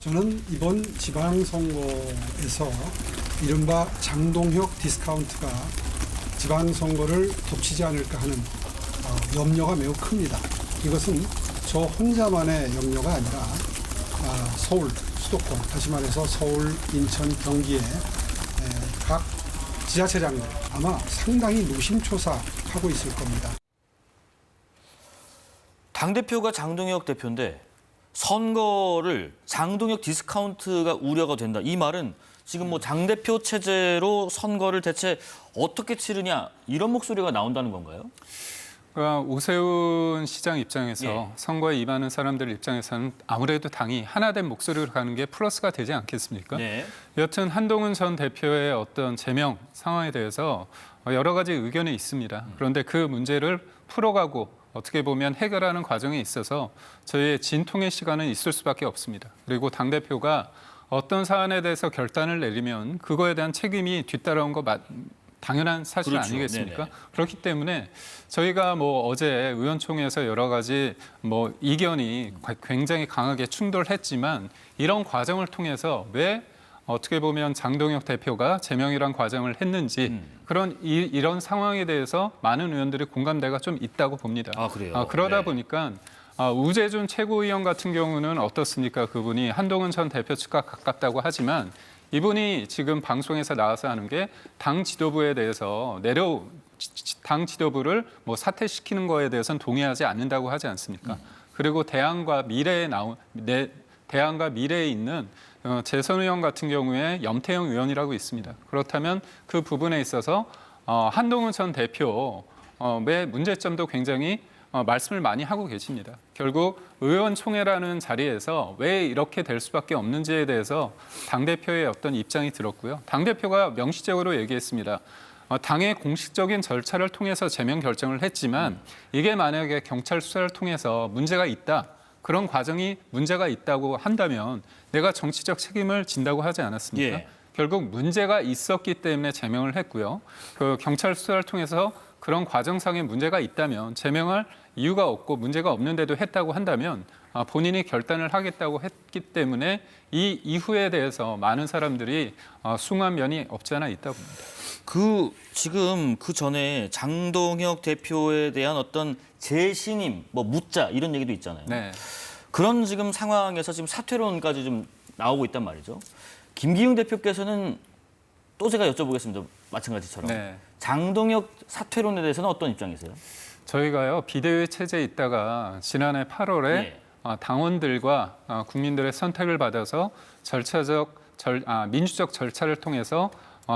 저는 이번 지방선거에서 이른바 장동혁 디스카운트가 지방선거를 덮치지 않을까 하는 염려가 매우 큽니다. 이것은 저 혼자만의 염려가 아니라 서울, 수도권, 다시 말해서 서울, 인천, 경기의 각 지자체장들 아마 상당히 노심초사하고 있을 겁니다. 당대표가 장동혁 대표인데 선거를 장동혁 디스카운트가 우려가 된다. 이 말은 지금 뭐 당대표 체제로 선거를 대체 어떻게 치르냐 이런 목소리가 나온다는 건가요? 그러니까 오세훈 시장 입장에서 예. 선거에 임하는 사람들 입장에서는 아무래도 당이 하나된 목소리로 가는 게 플러스가 되지 않겠습니까? 네. 여튼 한동훈 전 대표의 어떤 제명 상황에 대해서 여러 가지 의견이 있습니다. 그런데 그 문제를 풀어가고 어떻게 보면 해결하는 과정에 있어서 저희의 진통의 시간은 있을 수밖에 없습니다. 그리고 당대표가 어떤 사안에 대해서 결단을 내리면 그거에 대한 책임이 뒤따라온 거 당연한 사실 그렇죠. 아니겠습니까? 네네. 그렇기 때문에 저희가 뭐 어제 의원총회에서 여러 가지 뭐 이견이 굉장히 강하게 충돌했지만 이런 과정을 통해서 왜 어떻게 보면 장동혁 대표가 제명이란 과정을 했는지 그런 이런 상황에 대해서 많은 의원들의 공감대가 좀 있다고 봅니다. 아, 그래요? 그러다 네. 보니까 우재준 최고위원 같은 경우는 어떻습니까? 그분이 한동훈 전 대표 측과 가깝다고 하지만 이분이 지금 방송에서 나와서 하는 게 당 지도부에 대해서 당 지도부를 뭐 사퇴시키는 거에 대해서는 동의하지 않는다고 하지 않습니까? 그리고 대안과 미래에 있는 재선 의원 같은 경우에 염태영 의원이라고 있습니다. 그렇다면 그 부분에 있어서 한동훈 전 대표의 문제점도 굉장히 말씀을 많이 하고 계십니다. 결국 의원총회라는 자리에서 왜 이렇게 될 수밖에 없는지에 대해서 당대표의 어떤 입장이 들었고요. 당대표가 명시적으로 얘기했습니다. 당의 공식적인 절차를 통해서 제명 결정을 했지만 이게 만약에 경찰 수사를 통해서 문제가 있다. 그런 과정이 문제가 있다고 한다면 내가 정치적 책임을 진다고 하지 않았습니까? 예. 결국 문제가 있었기 때문에 제명을 했고요. 그 경찰 수사를 통해서 그런 과정상의 문제가 있다면 제명할 이유가 없고 문제가 없는데도 했다고 한다면 본인이 결단을 하겠다고 했기 때문에 이 이후에 대해서 많은 사람들이 숭한 면이 없지 않아 있다고 봅니다. 지금 그 전에 장동혁 대표에 대한 어떤 재신임, 뭐 묻자 이런 얘기도 있잖아요. 네. 그런 지금 상황에서 지금 사퇴론까지 좀 나오고 있단 말이죠. 김기웅 대표께서는 또 제가 여쭤보겠습니다. 마찬가지처럼. 네. 장동혁 사퇴론에 대해서는 어떤 입장이세요? 저희가요 비대위 체제에 있다가 지난해 8월에 예. 당원들과 국민들의 선택을 받아서 민주적 절차를 통해서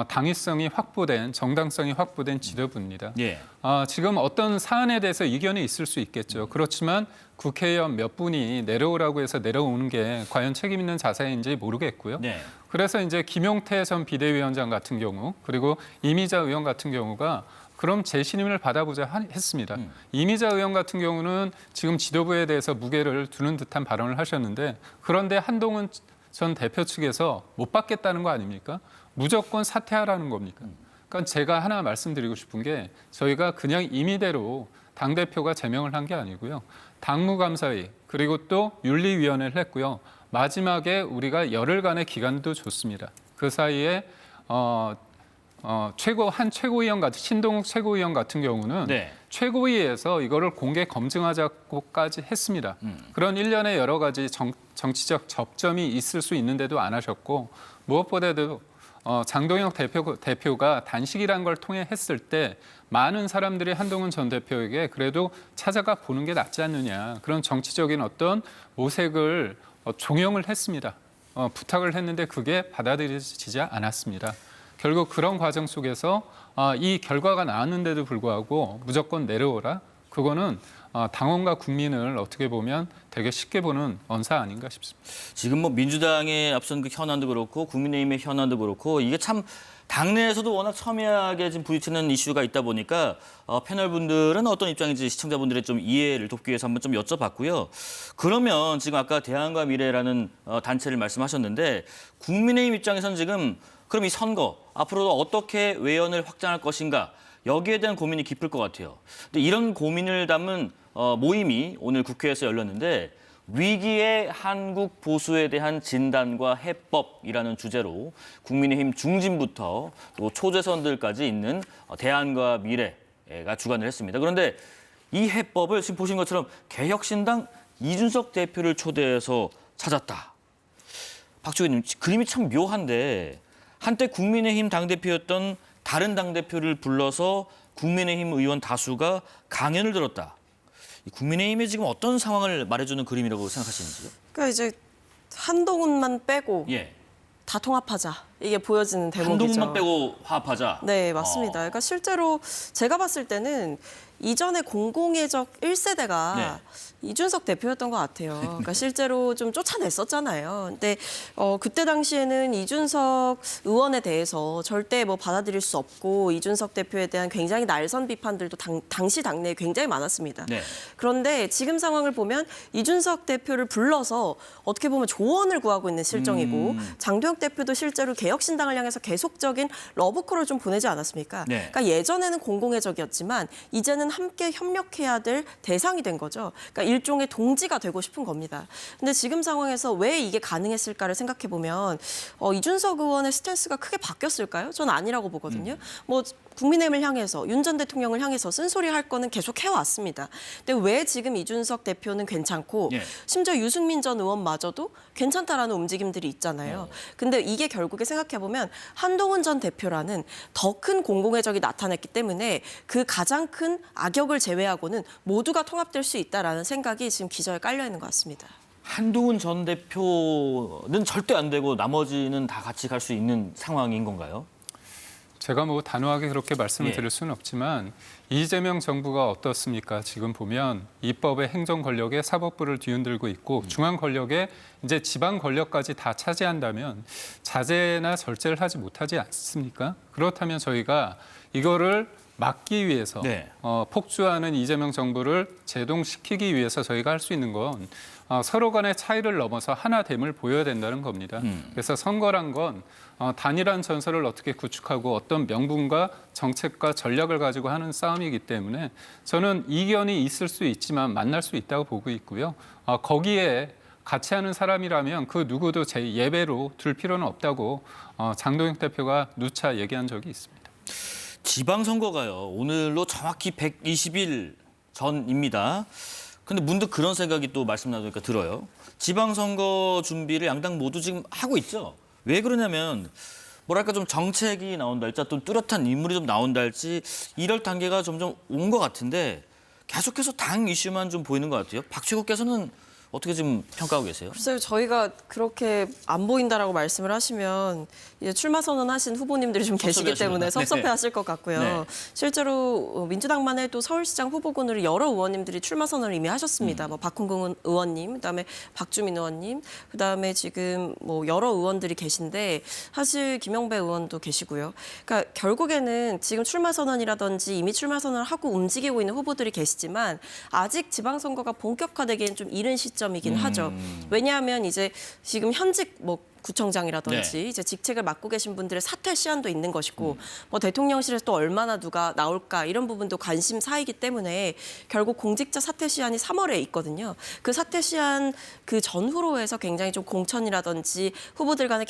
당위성이 확보된 정당성이 확보된 지도부입니다. 예. 지금 어떤 사안에 대해서 이견이 있을 수 있겠죠. 그렇지만 국회의원 몇 분이 내려오라고 해서 내려오는 게 과연 책임 있는 자세인지 모르겠고요. 네. 그래서 이제 김용태 전 비대위원장 같은 경우 그리고 이미자 의원 같은 경우가 그럼 재신임을 받아보자 했습니다. 이미자 의원 같은 경우는 지금 지도부에 대해서 무게를 두는 듯한 발언을 하셨는데 그런데 한동훈 전 대표 측에서 못 받겠다는 거 아닙니까? 무조건 사퇴하라는 겁니까? 그러니까 제가 하나 말씀드리고 싶은 게 저희가 그냥 임의대로 당대표가 제명을 한 게 아니고요. 당무감사위 그리고 또 윤리위원회를 했고요. 마지막에 우리가 열흘간의 기간도 줬습니다. 그 사이에 최고위원 같은 신동욱 최고위원 같은 경우는 네. 최고위에서 이거를 공개 검증하자고까지 했습니다. 그런 일련의 여러 가지 정치적 접점이 있을 수 있는데도 안 하셨고 무엇보다도 장동혁 대표가 단식이란 걸 통해 했을 때 많은 사람들이 한동훈 전 대표에게 그래도 찾아가 보는 게 낫지 않느냐 그런 정치적인 어떤 모색을 종용을 했습니다. 부탁을 했는데 그게 받아들여지지 않았습니다. 결국 그런 과정 속에서 이 결과가 나왔는데도 불구하고 무조건 내려오라. 그거는 당원과 국민을 어떻게 보면 되게 쉽게 보는 언사 아닌가 싶습니다. 지금 뭐 민주당의 앞선 그 현안도 그렇고 국민의힘의 현안도 그렇고 이게 참 당내에서도 워낙 첨예하게 지금 부딪히는 이슈가 있다 보니까 패널 분들은 어떤 입장인지 시청자분들의 좀 이해를 돕기 위해서 한번 좀 여쭤봤고요. 그러면 지금 아까 대안과 미래라는 단체를 말씀하셨는데 국민의힘 입장에서는 지금 그럼 이 선거 앞으로도 어떻게 외연을 확장할 것인가 여기에 대한 고민이 깊을 것 같아요. 근데 이런 고민을 담은 모임이 오늘 국회에서 열렸는데 위기의 한국 보수에 대한 진단과 해법이라는 주제로 국민의힘 중진부터 또 초재선들까지 있는 대안과 미래가 주관을 했습니다. 그런데 이 해법을 지금 보신 것처럼 개혁신당 이준석 대표를 초대해서 찾았다. 박주기님, 그림이 참 묘한데 한때 국민의힘 당대표였던 다른 당대표를 불러서 국민의힘 의원 다수가 강연을 들었다. 국민의힘이 지금 어떤 상황을 말해주는 그림이라고 생각하시는지요? 그러니까 이제 한동훈만 빼고 예. 다 통합하자. 이게 보여지는 대목이죠. 한동훈만 빼고 화합하자. 네, 맞습니다. 그러니까 실제로 제가 봤을 때는 이전에 공공의적 1세대가 네. 이준석 대표였던 것 같아요. 그러니까 실제로 좀 쫓아냈었잖아요. 근데 그때 당시에는 이준석 의원에 대해서 절대 뭐 받아들일 수 없고 이준석 대표에 대한 굉장히 날선 비판들도 당시 당내에 굉장히 많았습니다. 네. 그런데 지금 상황을 보면 이준석 대표를 불러서 어떻게 보면 조언을 구하고 있는 실정이고 장도혁 대표도 실제로 개혁신당을 향해서 계속적인 러브콜을 좀 보내지 않았습니까? 네. 그러니까 예전에는 공공의적이었지만 이제는 함께 협력해야 될 대상이 된 거죠. 그러니까 일종의 동지가 되고 싶은 겁니다. 근데 지금 상황에서 왜 이게 가능했을까를 생각해 보면 이준석 의원의 스탠스가 크게 바뀌었을까요? 저는 아니라고 보거든요. 뭐 국민의힘을 향해서 윤 전 대통령을 향해서 쓴소리 할 거는 계속 해왔습니다. 근데 왜 지금 이준석 대표는 괜찮고 예. 심지어 유승민 전 의원마저도 괜찮다라는 움직임들이 있잖아요. 근데 이게 결국에 생각해보면 한동훈 전 대표라는 더 큰 공공의 적이 나타났기 때문에 그 가장 큰 악역을 제외하고는 모두가 통합될 수 있다라는 생각이 지금 기저에 깔려 있는 것 같습니다. 한동훈 전 대표는 절대 안 되고 나머지는 다 같이 갈 수 있는 상황인 건가요? 제가 뭐 단호하게 그렇게 말씀을 예. 드릴 수는 없지만 이재명 정부가 어떻습니까? 지금 보면 입법의 행정 권력에 사법부를 뒤흔들고 있고 중앙 권력에 이제 지방 권력까지 다 차지한다면 자제나 절제를 하지 못하지 않습니까? 그렇다면 저희가 이거를 막기 위해서 네. 폭주하는 이재명 정부를 제동시키기 위해서 저희가 할 수 있는 건 서로 간의 차이를 넘어서 하나됨을 보여야 된다는 겁니다. 그래서 선거란 건 단일한 전설을 어떻게 구축하고 어떤 명분과 정책과 전략을 가지고 하는 싸움이기 때문에 저는 이견이 있을 수 있지만 만날 수 있다고 보고 있고요. 거기에 같이 하는 사람이라면 그 누구도 제 예배로 둘 필요는 없다고 장동혁 대표가 누차 얘기한 적이 있습니다. 지방선거가요. 오늘로 정확히 120일 전입니다. 근데 문득 그런 생각이 또 말씀 나누니까 들어요. 지방선거 준비를 양당 모두 지금 하고 있죠. 왜 그러냐면 뭐랄까 좀 정책이 나온다 할지 또 뚜렷한 인물이 좀 나온다 할지 이럴 단계가 점점 온 것 같은데 계속해서 당 이슈만 좀 보이는 것 같아요. 박최국께서는 어떻게 지금 평가하고 계세요? 글쎄요, 저희가 그렇게 안 보인다라고 말씀을 하시면 이제 출마 선언하신 후보님들이 좀 계시기 때문에 섭섭해하실 것 같고요. 네. 실제로 민주당만 해도 서울시장 후보군으로 여러 의원님들이 출마 선언을 이미 하셨습니다. 뭐 박홍근 의원님, 그다음에 박주민 의원님, 그다음에 지금 뭐 여러 의원들이 계신데 사실 김영배 의원도 계시고요. 그러니까 결국에는 지금 출마 선언이라든지 이미 출마 선언을 하고 움직이고 있는 후보들이 계시지만 아직 지방선거가 본격화되기엔 좀 이른 시점이긴 하죠. 왜냐하면 이제 지금 현직 뭐 구청장이라든지 네. 이제 직책을 맡고 계신 분들의 사퇴 시한도 있는 것이고 뭐 대통령실에서 또 얼마나 누가 나올까 이런 부분도 관심사이기 때문에 결국 공직자 사퇴 시한이 3월에 있거든요. 그 사퇴 시한 그 전후로 해서 굉장히 좀 공천이라든지 후보들 간의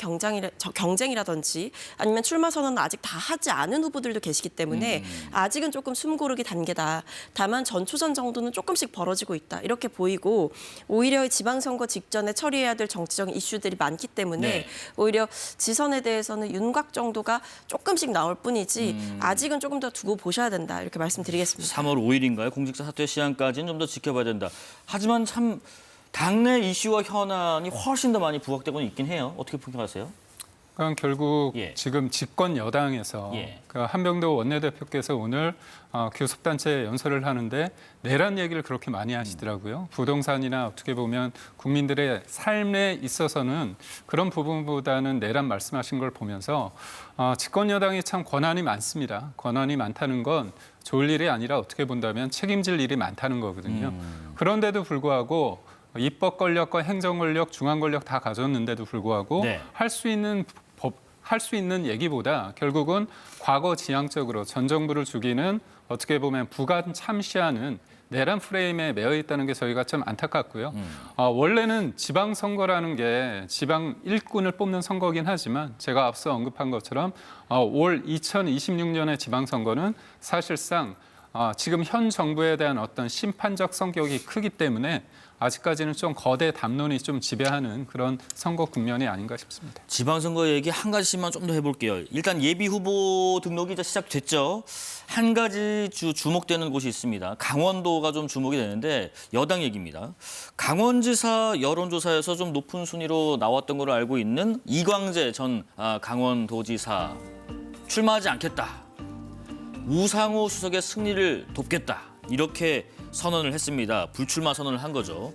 경쟁이라든지 아니면 출마 선언은 아직 다 하지 않은 후보들도 계시기 때문에 아직은 조금 숨고르기 단계다. 다만 전초전 정도는 조금씩 벌어지고 있다. 이렇게 보이고 오히려 지방선거 직전에 처리해야 될 정치적 이슈들이 많기 때문에 네. 오히려 지선에 대해서는 윤곽 정도가 조금씩 나올 뿐이지 아직은 조금 더 두고 보셔야 된다 이렇게 말씀드리겠습니다. 3월 5일인가요? 공직자 사퇴 시한까지는 좀 더 지켜봐야 된다. 하지만 참 당내 이슈와 현안이 훨씬 더 많이 부각되고 있긴 해요. 어떻게 평가하세요? 그럼 결국 예. 지금 집권 여당에서 예. 그 한병도 원내대표께서 오늘 교섭단체 연설을 하는데 내란 얘기를 그렇게 많이 하시더라고요. 부동산이나 어떻게 보면 국민들의 삶에 있어서는 그런 부분보다는 내란 말씀하신 걸 보면서 집권 여당이 참 권한이 많습니다. 권한이 많다는 건 좋을 일이 아니라 어떻게 본다면 책임질 일이 많다는 거거든요. 그런데도 불구하고 입법 권력과 행정 권력, 중앙 권력 다 가졌는데도 불구하고 네. 할 수 있는 얘기보다 결국은 과거 지향적으로 전 정부를 죽이는 어떻게 보면 부관 참시하는 내란 프레임에 매여 있다는 게 저희가 좀 안타깝고요. 원래는 지방선거라는 게 지방 일꾼을 뽑는 선거긴 하지만 제가 앞서 언급한 것처럼 올 2026년의 지방선거는 사실상 지금 현 정부에 대한 어떤 심판적 성격이 크기 때문에 아직까지는 좀 거대 담론이 좀 지배하는 그런 선거 국면이 아닌가 싶습니다. 지방선거 얘기 한 가지만 좀 더 해볼게요. 일단 예비 후보 등록이 이제 시작됐죠. 한 가지 주목되는 곳이 있습니다. 강원도가 좀 주목이 되는데 여당 얘기입니다. 강원지사 여론조사에서 좀 높은 순위로 나왔던 걸로 알고 있는 이광재 전 강원도지사 출마하지 않겠다. 우상호 수석의 승리를 돕겠다. 이렇게 선언을 했습니다. 불출마 선언을 한 거죠.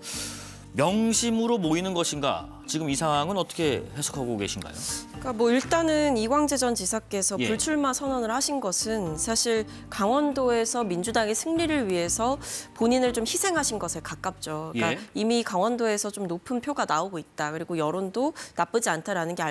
명심으로 모이는 것인가? 지금 이 상황은 어떻게 해석하고 계신가요? 그러니까 뭐 일단은 이광재 전 지사께서 예. 불출마 선언을 하신 것은 사실 강원도에서 민주당의 승리를 위해서 본인을 좀 희생하신 것에 가깝죠. 그러니까 예. 이미 강원도에서 좀 높은 표가 나오고 있다. 그리고 여론도 나쁘지 않다라는 게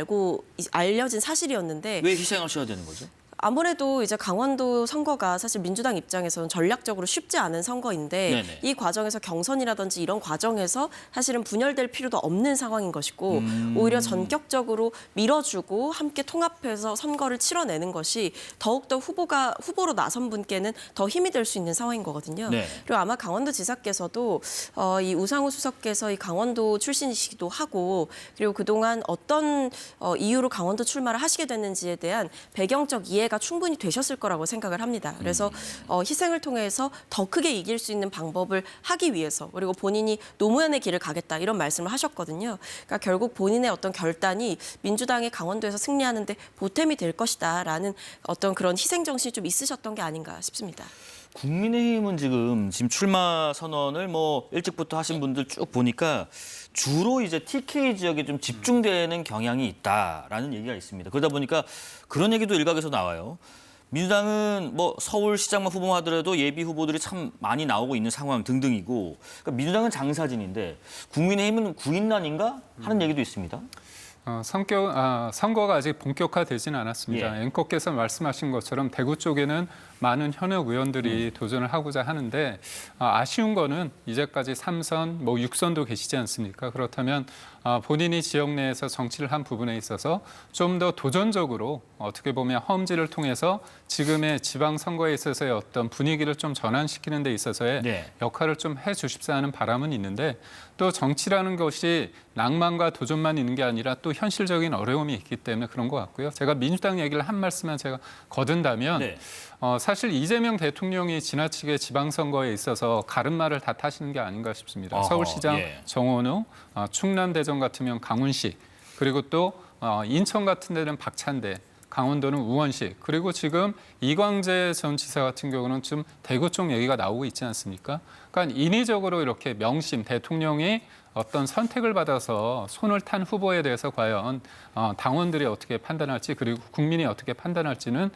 알려진 사실이었는데 왜 희생하셔야 되는 거죠? 아무래도 이제 강원도 선거가 사실 민주당 입장에서는 전략적으로 쉽지 않은 선거인데 네네. 이 과정에서 경선이라든지 이런 과정에서 사실은 분열될 필요도 없는 상황인 것이고 오히려 전격적으로 밀어주고 함께 통합해서 선거를 치러내는 것이 더욱더 후보로 나선 분께는 더 힘이 될 수 있는 상황인 거거든요. 네. 그리고 아마 강원도 지사께서도 이 우상호 수석께서 이 강원도 출신이시기도 하고 그리고 그동안 어떤 이유로 강원도 출마를 하시게 됐는지에 대한 배경적 이해가 충분히 되셨을 거라고 생각을 합니다. 그래서 희생을 통해서 더 크게 이길 수 있는 방법을 하기 위해서 그리고 본인이 노무현의 길을 가겠다 이런 말씀을 하셨거든요. 그러니까 결국 본인의 어떤 결단이 민주당이 강원도에서 승리하는데 보탬이 될 것이다라는 어떤 그런 희생 정신이 좀 있으셨던 게 아닌가 싶습니다. 국민의힘은 지금 출마 선언을 뭐 일찍부터 하신 분들 쭉 보니까 주로 이제 TK 지역에 좀 집중되는 경향이 있다라는 얘기가 있습니다. 그러다 보니까 그런 얘기도 일각에서 나와요. 민주당은 뭐 서울시장만 후보만 하더라도 예비 후보들이 참 많이 나오고 있는 상황 등등이고 그러니까 민주당은 장사진인데 국민의힘은 구인난인가 하는 얘기도 있습니다. 선거가 아직 본격화되지는 않았습니다. 예. 앵커께서 말씀하신 것처럼 대구 쪽에는 많은 현역 의원들이 도전을 하고자 하는데 아쉬운 거는 이제까지 3선, 뭐 6선도 계시지 않습니까? 그렇다면 본인이 지역 내에서 정치를 한 부분에 있어서 좀 더 도전적으로 어떻게 보면 험지를 통해서 지금의 지방선거에 있어서의 어떤 분위기를 좀 전환시키는 데 있어서의 네. 역할을 좀 해주십사 하는 바람은 있는데 또 정치라는 것이 낭만과 도전만 있는 게 아니라 또 현실적인 어려움이 있기 때문에 그런 것 같고요. 제가 민주당 얘기를 한 말씀만 제가 거둔다면 네. 사실 이재명 대통령이 지나치게 지방선거에 있어서 가름말을 다 타시는 게 아닌가 싶습니다. 어허, 서울시장 예. 정원우, 충남 대전 같으면 강훈식, 그리고 또 인천 같은 데는 박찬대, 강원도는 우원식, 그리고 지금 이광재 전 지사 같은 경우는 좀 대구 쪽 얘기가 나오고 있지 않습니까? 그러니까 인위적으로 이렇게 명심 대통령이 어떤 선택을 받아서 손을 탄 후보에 대해서 과연 당원들이 어떻게 판단할지 그리고 국민이 어떻게 판단할지는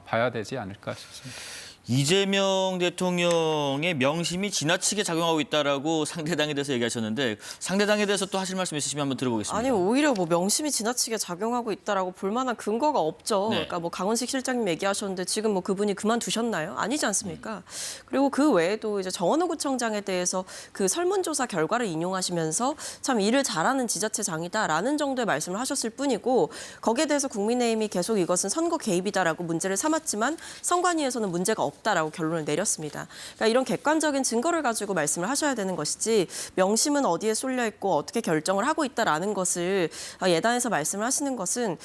봐야 되지 않을까 싶습니다. 이재명 대통령의 명심이 지나치게 작용하고 있다라고 상대당에 대해서 얘기하셨는데 상대당에 대해서 또 하실 말씀 있으시면 한번 들어보겠습니다. 아니 오히려 뭐 명심이 지나치게 작용하고 있다라고 볼 만한 근거가 없죠. 네. 그러니까 뭐 강원식 실장님 얘기하셨는데 지금 뭐 그분이 그만두셨나요? 아니지 않습니까? 그리고 그 외에도 이제 정원호 구청장에 대해서 그 설문조사 결과를 인용하시면서 참 일을 잘하는 지자체장이다라는 정도의 말씀을 하셨을 뿐이고 거기에 대해서 국민의힘이 계속 이것은 선거 개입이다라고 문제를 삼았지만 선관위에서는 문제가 없다라고 결론을 내렸습니다. 그러니까 이런 객관적인 증거를 가지고 말씀을 하셔야 되는 것이지 명심은 어디에 쏠려 있고 어떻게 결정을 하고 있다라는 것을 예단에서 말씀을 하시는 것은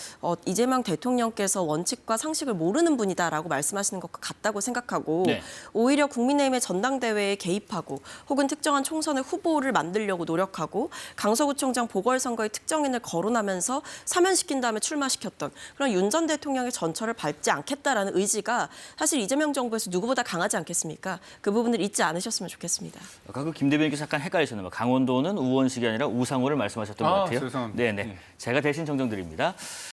이재명 대통령께서 원칙과 상식을 모르는 분이다라고 말씀하시는 것과 같다고 생각하고 네. 오히려 국민의힘의 전당대회에 개입하고 혹은 특정한 총선의 후보를 만들려고 노력하고 강서구청장 보궐선거의 특정인을 거론하면서 사면시킨 다음에 출마시켰던 그런 윤 전 대통령의 전철을 밟지 않겠다라는 의지가 사실 이재명 정부에서 누구보다 강하지 않겠습니까? 그 부분을 잊지 않으셨으면 좋겠습니다. 아까 그 김 대변인께서 약간 헷갈리셨나요? 강원도는 우원식이 아니라 우상호를 말씀하셨던 것 같아요. 죄송합니다. 네네. 네. 제가 대신 정정드립니다.